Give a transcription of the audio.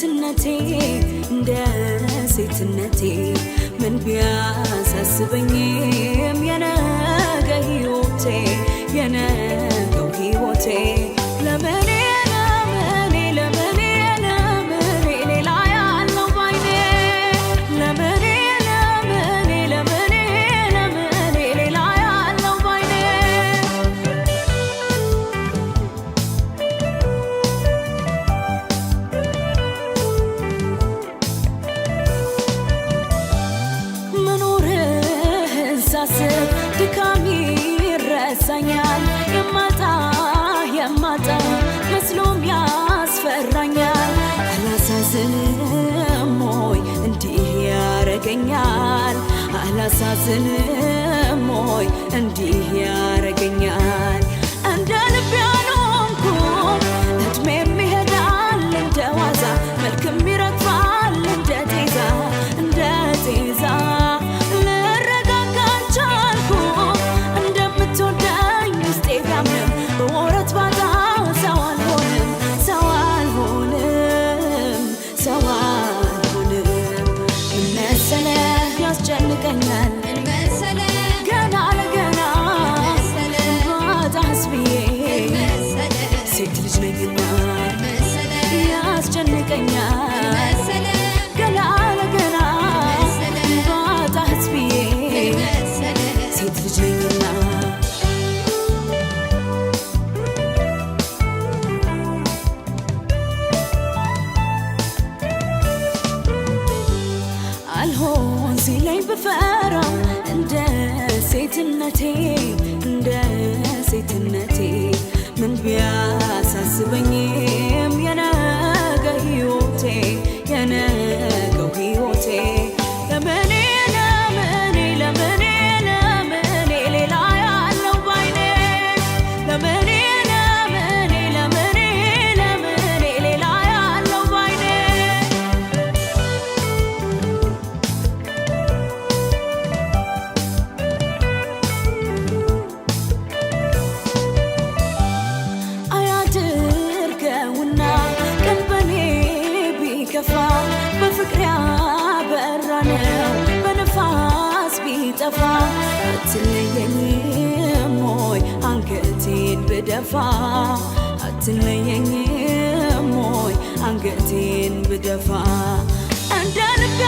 ሴትነቴ እንደ ሴትነቴ ምን ቢያሳስበኝም የነገ ሕይወቴ የነገው ሕይወቴ ለምኔ ለምኔ ለምኔ ለምኔ ሌላ ያለው ባይኔ ለምኔ ለምኔ ለምኔ ለምኔ ሌላ ያለው ባይኔ መኖርህን ሳስብ ድካሜ ይረሳኛል የማጣ መስሎም ያስፈራኛል አላሳዝንም ሆይ እንዲህ ያረገኛል አላሳዝንም ሆይ እንዲህ ያረገኛል እንደ ልቤ አልሆንኩም እድሜም ይሄዳል እንደ ዋዛ መልክም ይረግፋል እንደ ጤዛ ልረጋጋ አልቻልኩም እንደምትወደኝ ውስጤ ቢያምንም በወረት ባጣ ሰው አልሆንም ምን መሰለህ ያስጨንቀኛል ገና ለገና ባጣህስ ብዬ ሴት ልጅ ነኝና ያስጨንቀኛል ገና ለገና ባጣህስ ብዬ ሴት ልጅ ነኝና አልሆን ሲለኝ ብፈራም እንደ ሴትነቴ ምን ቢያሳስበኝም የነገ ሕይወቴ የነገው ሕይወቴ ለምኔ ለምኔ ለምኔ ለምኔ ሌላ ያለው ባይኔ ለምኔ ለምኔ ለምኔ ለምኔ ሌላ ያለው ባይኔ አያድርገውና ቀን በኔ ቢከፋ በፍቅር ያበራነው በነፋስ ቢጠፋ አትለየኝም ሆይ አንገቴን ብደፋ አትለየኝም ሆይ አንገቴን ብደፋ እንደ ልቤ